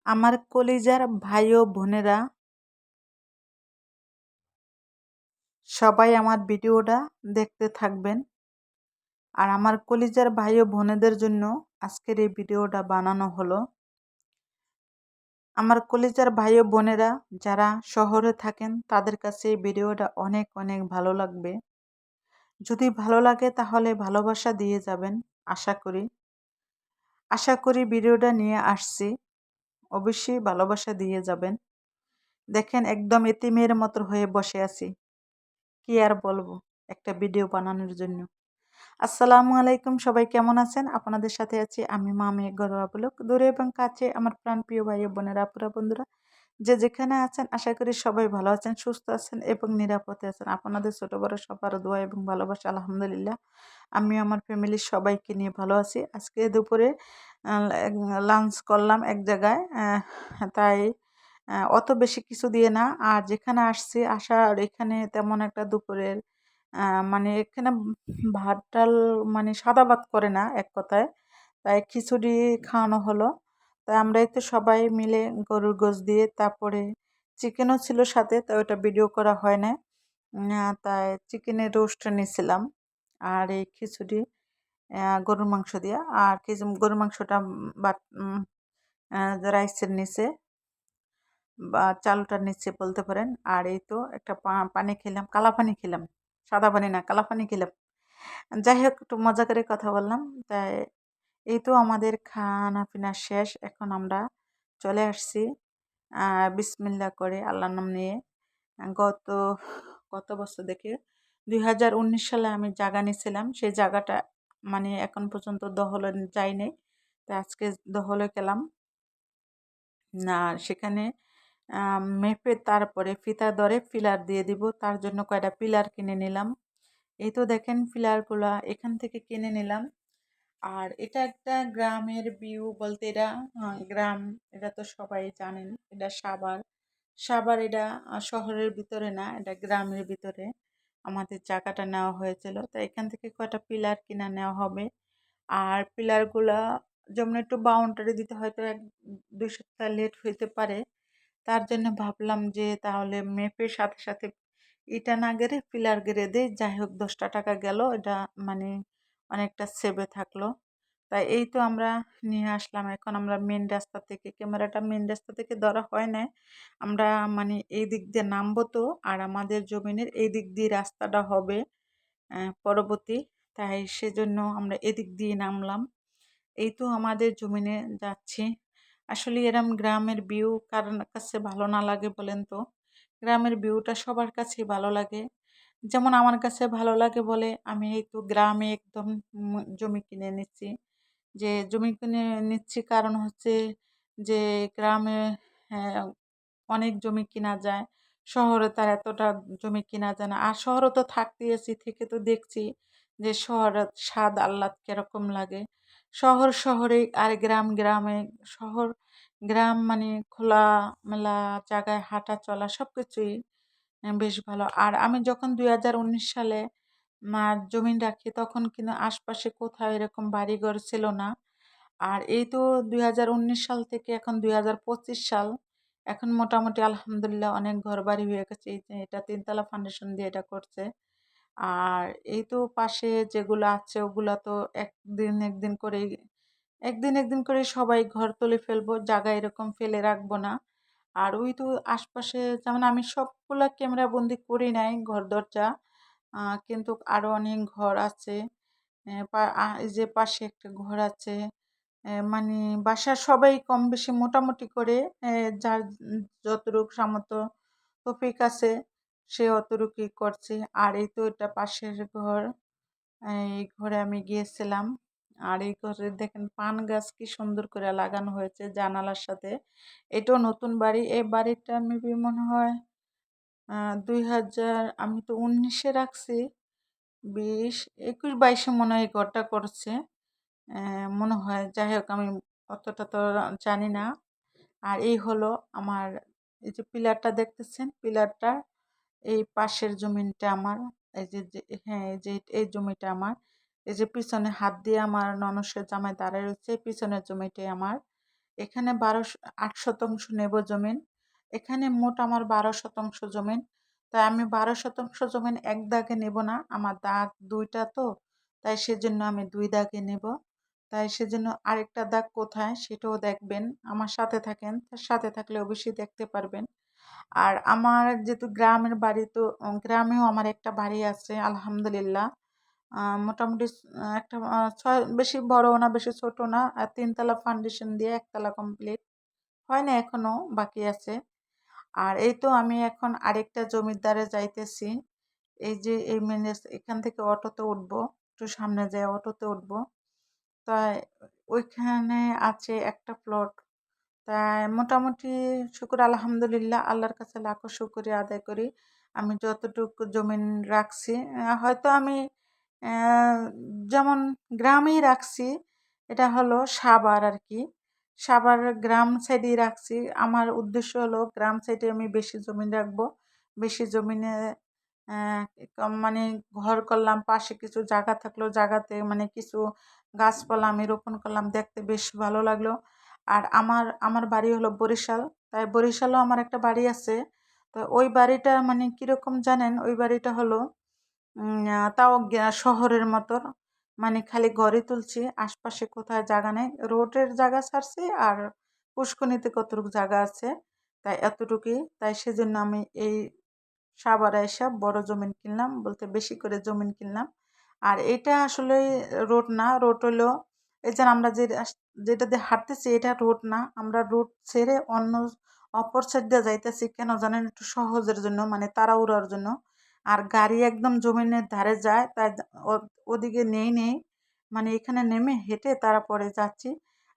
আমার কলিজার ভাই ও বোনেরা, সবাই আমার ভিডিওটা দেখতে থাকবেন। আর আমার কলিজার ভাই ও বোনেদের জন্য আজকের এই ভিডিওটা বানানো হলো। আমার কলিজার ভাই ও বোনেরা যারা শহরে থাকেন তাদের কাছে এই ভিডিওটা অনেক অনেক ভালো লাগবে। যদি ভালো লাগে তাহলে ভালোবাসা দিয়ে যাবেন। আশা করি ভিডিওটা নিয়ে আসছি, অবশ্যই ভালোবাসা দিয়ে যাবেন। দেখেন, একদম এতিমের মতো হয়ে বসে আছি। কি আর বলবো একটা ভিডিও বানানোর জন্য। আসসালামু আলাইকুম, সবাই কেমন আছেন? আপনাদের সাথে আছি আমি মামি ঘরোয়া ব্লগ। দূরে এবং কাছে আমার প্রাণপ্রিয় ভাই ও বোনেরা, আপুরা, বন্ধুরা যে যেখানে আছেন, আশা করি সবাই ভালো আছেন, সুস্থ আছেন এবং নিরাপদে আছেন। আপনাদের ছোট বড় সবার দোয়া এবং ভালোবাসা আলহামদুলিল্লাহ আমি আমার ফ্যামিলির সবাইকে নিয়ে ভালো আছি। আজকে দুপুরে লাঞ্চ করলাম এক জায়গায়, তাই অত বেশি কিছু দিয়ে না। আর যেখানে আসছি আসার এখানে তেমন একটা দুপুরের মানে এখানে ভাত ডাল মানে সাদা ভাত করে না এক কথায়, তাই খিচুড়ি খাওয়ানো হলো। তাই আমরা এই তো সবাই মিলে গরুর গোশ দিয়ে, তারপরে চিকেনও ছিল সাথে, তাই ওটা ভিডিও করা হয় না। তাই চিকেনের রোস্ট নিয়েছিলাম আর এই খিচুড়ি গরুর মাংস দিয়ে। আর কিছু গরুর মাংসটা বাট রাইসের নিচে বা চালটার নিচে বলতে পারেন। আর এই তো একটা পানি খেলাম, কালা পানি খেলাম, সাদা পানি না, কালা পানি খেলাম। যাই হোক, একটু মজা করে কথা বললাম। তাই এই তো আমাদের খানা পিনা শেষ, এখন আমরা চলে আসছি বিসমিল্লাহ করে আল্লাহর নাম নিয়ে। গত কত বছর দেখে 2019 সালে আমি জায়গা নিয়েছিলাম, সেই জায়গাটা মানে এখন পর্যন্ত দখলে যায়নি। তাই আজকে দখলে গেলাম না, সেখানে মেপে তারপরে ফিতা ধরে পিলার দিয়ে দিব। তার জন্য কয়টা পিলার কিনে নিলাম। এই তো দেখেন পিলারগুলা এখান থেকে কিনে নিলাম। আর এটা একটা গ্রামের ভিউ বলতে, এটা গ্রাম, এটা তো সবাই জানেন, এটা সাভার এটা শহরের ভিতরে না, এটা গ্রামের ভিতরে আমাদের জায়গাটা নেওয়া হয়েছিল। তো এখান থেকে কয়টা পিলার কিনা নেওয়া হবে। আর পিলারগুলা যেমন একটু বাউন্ডারি দিতে হয়তো 1-2 সপ্তাহ লেট হইতে পারে। তার জন্য ভাবলাম যে তাহলে মেপের সাথে সাথে ইটা না গেড়ে পিলার গেড়ে দেই। যাই হোক, 10টা টাকা গেল, এটা মানে অনেকটা সেভে থাকলো। তাই এই তো আমরা নিয়ে আসলাম। এখন আমরা মেন রাস্তা থেকে, ক্যামেরাটা মেন রাস্তা থেকে ধরা হয় না, আমরা মানে এই দিক দিয়ে নামবো তো। আর আমাদের জমিনের এই দিক দিয়ে রাস্তাটা হবে পরবর্তী, তাই সেজন্য আমরা এদিক দিয়ে নামলাম। এই তো আমাদের জমিনে যাচ্ছি। আসলে এরম গ্রামের ভিউ কার কাছে ভালো না লাগে বলেন তো? গ্রামের ভিউটা সবার কাছেই ভালো লাগে। যেমন আমার কাছে ভালো লাগে বলে আমি এই তো গ্রামে একদম জমি কিনে নিচ্ছি। যে জমি কিনে নিচ্ছি কারণ হচ্ছে যে গ্রামে হ্যাঁ, অনেক জমি কিনা যায়। শহরে তার এতটা জমি কিনা যায় না। আর শহরে তো থাকতেই আছি, থেকে তো দেখছি যে শহরের স্বাদ আহ্লাদ কিরকম লাগে। শহরে আর গ্রামে। শহর গ্রাম মানে খোলামেলা জায়গায় হাঁটা চলা সবকিছুই বেশ ভালো। আর আমি যখন 2019 সালে জমি রাখি তখন কিন্তু আশপাশে কোথাও এরকম বাড়িঘর ছিল না। আর এই তো 2019 সাল থেকে এখন 2025 সাল, এখন মোটামুটি আলহামদুলিল্লাহ অনেক ঘরবাড়ি হয়ে গেছে। এই যে এটা 3 তলা ফাউন্ডেশন দিয়ে এটা করছে। আর এই তো পাশে যেগুলো আছে ওগুলা তো একদিন একদিন করে সবাই ঘর তুলে ফেলবো, জায়গা এরকম ফেলে রাখবো না। আর ওই তো আশপাশে যেমন আমি সবগুলা ক্যামেরা বন্দি করি নাই ঘর দরজা, কিন্তু আরো অনেক ঘর আছে। এই যে পাশে একটা ঘর আছে। মানে বাসার সবাই কম বেশি মোটামুটি করে যার যতটুকু সামর্থ্য তৌফিক আছে সে অতটুকুই করছে। আর এই তো এটা পাশের ঘর, এই ঘরে আমি গিয়েছিলাম। আর এই ঘরে দেখেন পান গাছ কি সুন্দর করে লাগানো হয়েছে জানালার সাথে। এটাও নতুন বাড়ি। এই বাড়িটা মেবি মনে হয় 2000, আমি তো 19-এ রাখছি, 20, 21, 22-এ মনে হয় এই ঘরটা করছে মনে হয়। যাই হোক, আমি অতটা তো জানি না। আর এই হলো আমার, এই যে পিলারটা দেখতেছেন, পিলারটা এই পাশের জমিনটা আমার। হ্যাঁ, এই যে এই জমিটা আমার। এই যে পিছনে হাত দিয়ে আমার ননসের জামাই দাঁড়ায় রয়েছে, পিছনের জমিটাই আমার। এখানে 8 শতাংশ নেব জমিন। এখানে মোট আমার 12 শতাংশ জমিন। তাই আমি 12 শতাংশ জমিন এক দাগে নেব না, আমার দাগ দুইটা তো, তাই সেজন্য আমি দুই দাগে নেব। তাই সেজন্য আরেকটা দাগ কোথায় সেটাও দেখবেন, আমার সাথে থাকেন, তার সাথে থাকলে অবশ্যই দেখতে পারবেন। আর আমার যেহেতু গ্রামের বাড়ি, তো গ্রামেও আমার একটা বাড়ি আছে আলহামদুলিল্লাহ। মোটামুটি একটা ছয়, বেশি বড়ও না বেশি ছোট না, 3 তলা ফাউন্ডেশন দিয়ে 1 তলা কমপ্লিট হয় না, এখনো বাকি আছে। আর এই তো আমি এখন আরেকটা জমির দ্বারে যাইতেছি। এই যে এই এখান থেকে অটোতে উঠবো, একটু সামনে যায় অটোতে উঠবো। তাই ওইখানে আছে একটা প্লট। তাই মোটামুটি শুকর আলহামদুলিল্লাহ, আল্লাহর কাছে লাখো শুকরিয়া আদায় করি। আমি যতটুকু জমিন রাখছি, হয়তো আমি আহ, যেমন গ্রামেই রাখছি, এটা হলো সাভার আর কি, সাভার গ্রাম সাইডেই রাখছি। আমার উদ্দেশ্য হলো গ্রাম সাইডে আমি বেশি জমিন রাখবো, বেশি জমিনে মানে ঘর করলাম, পাশে কিছু জায়গা থাকলো, জায়গাতে মানে কিছু গাছপালা আমি রোপণ করলাম, দেখতে বেশ ভালো লাগলো। আর আমার আমার বাড়ি হলো বরিশাল, তাই বরিশালও আমার একটা বাড়ি আছে। তো ওই বাড়িটা মানে কিরকম জানেন, ওই বাড়িটা হলো তাও শহরের মতো, মানে খালি ঘরে তুলছি, আশপাশে কোথায় জায়গা নেই, রোডের জায়গা ছাড়ছি আর পুষ্কনিতে কতটুকু জায়গা আছে, তাই এতটুকুই। তাই সেজন্য আমি এই সাভারে এসে বড় জমিন কিনলাম, বলতে বেশি করে জমিন কিনলাম। আর এটা আসলে রোড না, রোড হলো এই যে আমরা যেটা দিয়ে হাঁটতেছি, এটা রোড না, আমরা রোড ছেড়ে অন্য অপর সাইড দিয়ে যাইতেছি, কেন জানেন, একটু সহজের জন্য, মানে তাড়াহুড়ার জন্য। আর গাড়ি একদম জমিনের ধারে যায়, তাই ওদিকে নেই, মানে এখানে নেমে হেঁটে তারপরে যাচ্ছি।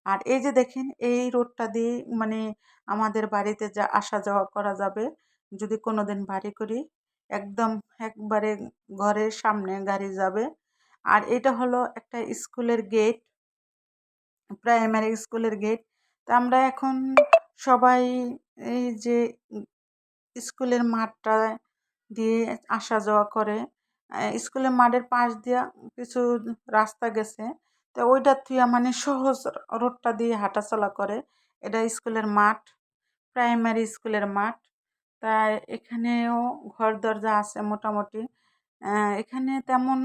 আর এই যে দেখেন, এই রোডটা দিয়ে মানে আমাদের বাড়িতে যা আসা যাওয়া করা যাবে, যদি কোনোদিন বাড়ি করি, একদম একবারে ঘরের সামনে গাড়ি যাবে। আর এটা হলো একটা স্কুলের গেট, প্রাইমারি স্কুলের গেট। তা আমরা এখন সবাই এই যে স্কুলের মাঠটা দিয়ে আসা যাওয়া করে, স্কুলের মাঠের পাশ দিয়া কিছু রাস্তা গেছে, তো ওইটা থুয়া মানে সহজ রোডটা দিয়ে হাঁটাচলা করে। এটা স্কুলের মাঠ, প্রাইমারি স্কুলের মাঠ। তাই এখানেও ঘর দরজা আছে মোটামুটি। এখানে তেমন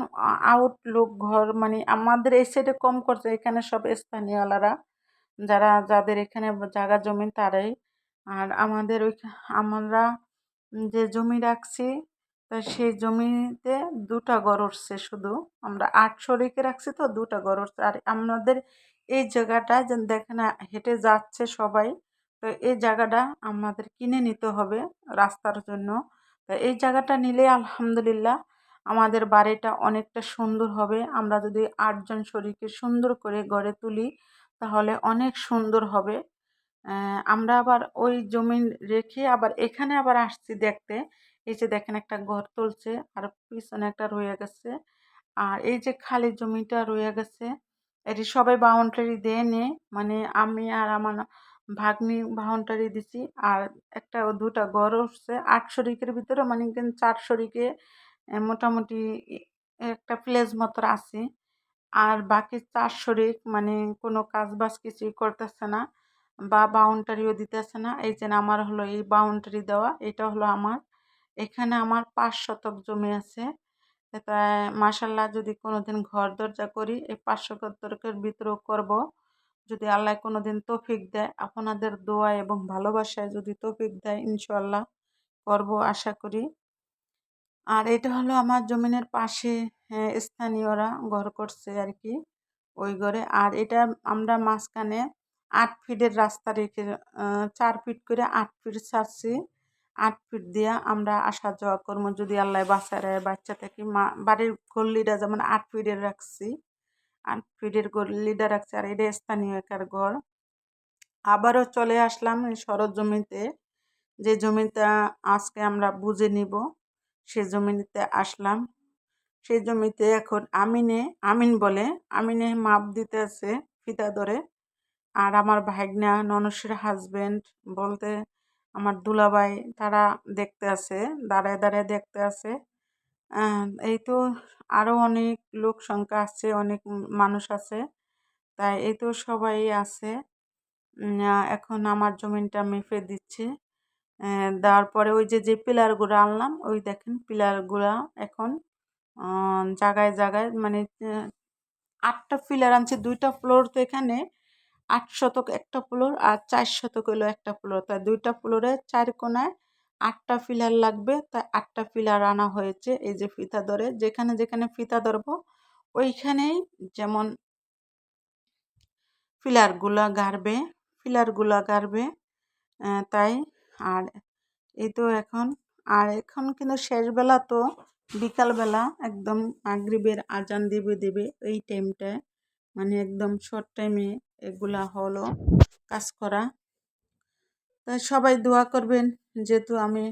আউটলুক ঘর মানে আমাদের এই সাইডে কম করছে, এখানে সব স্থানীয়লারা, যাদের এখানে জায়গা জমি তারাই। আর আমাদের আমরা যে জমি রাখছি, তা সেই জমিতে দুটা ঘর উঠছে শুধু, আমরা 8 শরিকে রাখছি, তো দুটা ঘর উঠছে। আর আমাদের এই জায়গাটা যে দেখেন হেঁটে যাচ্ছে সবাই, তো এই জায়গাটা আমাদের কিনে নিতে হবে রাস্তার জন্য। তো এই জায়গাটা নিলে আলহামদুলিল্লাহ আমাদের বাড়িটা অনেকটা সুন্দর হবে। আমরা যদি 8 জন শরিকে সুন্দর করে গড়ে তুলি, তাহলে অনেক সুন্দর হবে। আমরা আবার ওই জমি রেখে আবার এখানে আবার আসছি দেখতে। এই যে দেখেন একটা ঘর তুলছে, আর পিছনে একটা রয়ে গেছে। আর এই যে খালি জমিটা রয়ে গেছে, এটি সবাই বাউন্ডারি দিয়ে নে, মানে আমি আর আমার ভাগ্নি বাউন্ডারি দিছি। আর একটা দুটা ঘর উঠছে 8 শরিকের ভিতরে, মানে কিন্তু 4 শরিকে মোটামুটি একটা প্লেস মতো আছে। আর বাকি 4 শরিক মানে কোনো কাজ বাজ কিছুই করতেছে না, বা বাউন্ডারিও দিতেছে না। এই যে আমার হলো এই বাউন্ডারি দেওয়া, এটা হলো আমার, এখানে আমার 5 শতক জমি আছে। তাই মাশাল্লাহ, যদি কোনোদিন ঘর দরজা করি এই 5 শতকের ভিতরেও করব, যদি আল্লাহ কোনোদিন তৌফিক দেয়, আপনাদের দোয়া এবং ভালোবাসায় যদি তৌফিক দেয়, ইনশাল্লাহ করব আশা করি। আর এটা হলো আমার জমিনের পাশে স্থানীয়রা ঘর করছে আর কি, ওই ঘরে। আর এটা আমরা মাঝখানে 8 ফিটের রাস্তা রেখে 4 ফিট করে 8 ফিট ছাড়ছি। 8 ফিট দিয়া আমরা আসা যাওয়া করবো যদি আল্লাহ বাঁচায় রাখে, বাচ্চা থেকে বাড়ির গল্লিটা যেমন 8 ফিটের রাখছি, 8 ফিটের গল্লিটা রাখছি। আর এটা স্থানীয় একার ঘর। আবারও চলে আসলাম এই সরজমিতে, যে জমিটা আজকে আমরা বুঝে নিব, সে জমিতে আসলাম। সেই জমিতে এখন আমিন বলে, আমিনে মাপ দিতে আছে ফিতা ধরে। আর আমার ভাগনা ননসের হাজবেন্ড বলতে আমার দুলাভাই, তারা দেখতে আছে, দাঁড়ায় দাঁড়ায় দেখতে আছে। এই তো আরো অনেক লোক সংখ্যা আছে, অনেক মানুষ আছে, তাই এই তো সবাই আছে। এখন আমার জমিনটা মেপে দিচ্ছে। দেওয়ার পরে ওই যে পিলারগুলো আনলাম, ওই দেখেন পিলারগুলা এখন জায়গায় জায়গায় মানে 8টা পিলার আনছি, 2টা ফ্লোর তো এখানে 8 শতক একটা ফ্লোর আর 4 শতক হলো একটা ফ্লোর, তাই 2টা ফ্লোরে 4 কোণায় 8টা পিলার লাগবে, তাই 8টা পিলার আনা হয়েছে। এই যে ফিতা ধরে যেখানে যেখানে ফিতা ধরবো ওইখানেই যেমন পিলারগুলা গাড়বে তাই। আর এই তো এখন কিন্তু শেষবেলা তো বিকালবেলা একদম মাগরিবের আজান দেবে এই টাইমটায়, মানে একদম শর্ট টাইমে এগুলা হলো কাজ করা। তাই সবাই দোয়া করবেন যেহেতু আমি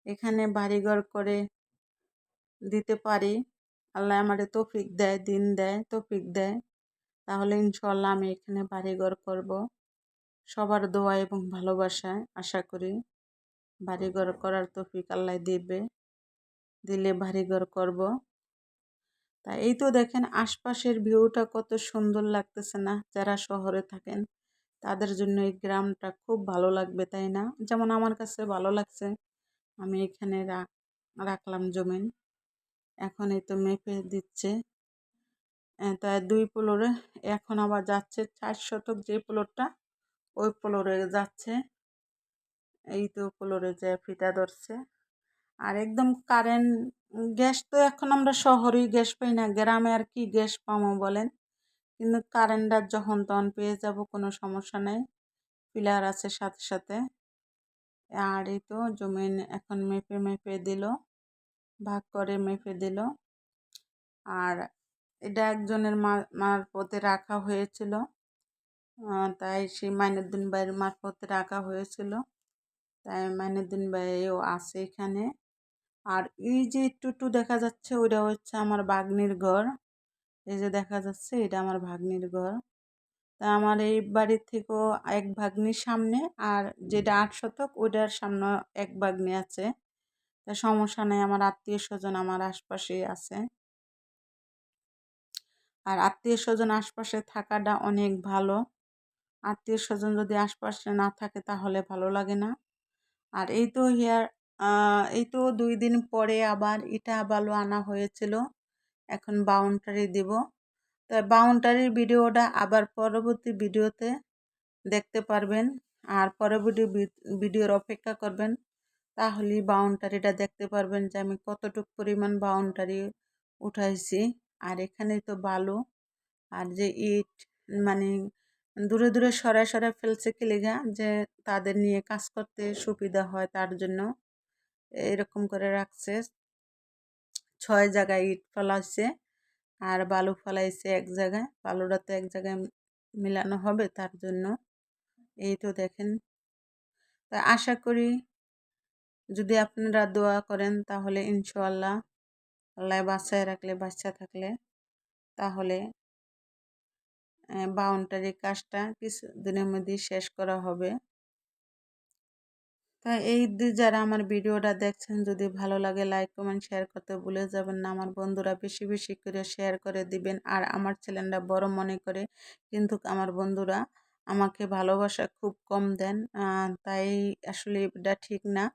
এখানে বাড়িঘর করে দিতে পারি, আল্লাহ আমারে তৌফিক দেয়, দিন দেয়, তৌফিক দেয়, তাহলে ইনশাল্লাহ আমি এখানে বাড়িঘর করব। সবার দোয়া এবং ভালোবাসায় আশা করি বাড়িঘর করার তৌফিক আল্লাহ দিলে বাড়িঘর করব। তাই এই তো দেখেন আশপাশের ভিউটা কত সুন্দর লাগতেছে না? যারা শহরে থাকেন তাদের জন্য এই গ্রামটা খুব ভালো লাগবে, তাই না? যেমন আমার কাছে ভালো লাগছে। আমি এখানে রাখলাম জমিন, এখন এই তো মেপে দিচ্ছে। তাই 2 ফ্লোরে এখন আবার যাচ্ছে 4 শতক যে ফ্লোরটা, ওই ফ্লোরে যাচ্ছে। এই তো ফ্লোরে যে ফিতা ধরছে। আর একদম কারেন্ট গ্যাস তো এখন আমরা শহরেই গ্যাস পাই না, গ্রামে আর কি গ্যাস পাবো বলেন? কিন্তু কারেন্টটা যখন তখন পেয়ে যাব, কোনো সমস্যা নেই, পিলার আছে সাথে সাথে। আর এই তো জমিন এখন মেপে দিল, ভাগ করে মেপে দিল। আর এটা একজনের মারফতে রাখা হয়েছিল, তাই সেই মাইনুদ্দিন ভাইয়ের মারফতে রাখা হয়েছিল, তাই মাইনুদ্দিন ভাইও আছে এখানে। আর এই যে একটু দেখা যাচ্ছে ওইটা হচ্ছে আমার ভাগ্নির ঘর। এই যে দেখা যাচ্ছে এটা আমার ভাগ্নির ঘর। তা আমার এই বাড়ির থেকেও এক ভাগ্নির সামনে, আর যেটা 8 শতক ওইটার সামনে এক ভাগ্নি আছে। তা সমস্যা নেই, আমার আত্মীয় স্বজন আমার আশপাশেই আছে। আর আত্মীয় স্বজন আশপাশে থাকাটা অনেক ভালো। আত্মীয় স্বজন যদি আশপাশে না থাকে তাহলে ভালো লাগে না। আর এই তো 2 দিন পরে আবার ইটা বালু আনা হয়েছিল, এখন বাউন্ডারি দিব। তাই বাউন্ডারির ভিডিওটা আবার পরবর্তী ভিডিওতে দেখতে পারবেন, আর পরবর্তী ভিডিওর অপেক্ষা করবেন, তাহলেই বাউন্ডারিটা দেখতে পারবেন যে আমি কতটুকু পরিমাণ বাউন্ডারি উঠাইছি। আর এখানে তো বালু আর যে ইট, মানে দূরে দূরে সরায় সরায় ফেলছে কি লেগা, যে তাদের নিয়ে কাজ করতে সুবিধা হয় তার জন্য এরকম করে রাখছে। 6 জায়গায় ইট ফেলাইছে আর বালু ফেলাইছে এক জায়গায়, বালুটা তো এক জায়গায় মিলানো হবে তার জন্য। এই তো দেখেন, তা আশা করি যদি আপনারা দোয়া করেন তাহলে ইনশাআল্লাহ আল্লাহ বাঁচায় রাখলে, বাচ্চা থাকলে, তাহলে বাউন্ডারি কাজটা কিছু দিনের মধ্যেই শেষ করা হবে। তাই যারা আমার ভিডিওটা দেখছেন, যদি ভালো লাগে লাইক কমেন্ট শেয়ার করতে ভুলে যাবেন না। আমার বন্ধুরা বেশি বেশি করে শেয়ার করে দিবেন। আর আমার চ্যানেলটা বড় মনে করে কিন্তু আমার বন্ধুরা আমাকে ভালোবাসা খুব কম দেন, তাই আসলে এটা ঠিক না।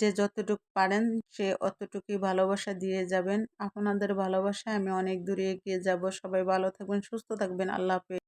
যে যতটুকু পারেন সে অতটুকুই ভালোবাসা দিয়ে যাবেন। আপনাদের ভালোবাসায় আমি অনেক দূরে এগিয়ে যাব। সবাই ভালো থাকবেন, সুস্থ থাকবেন। আল্লাহ হাফেজ।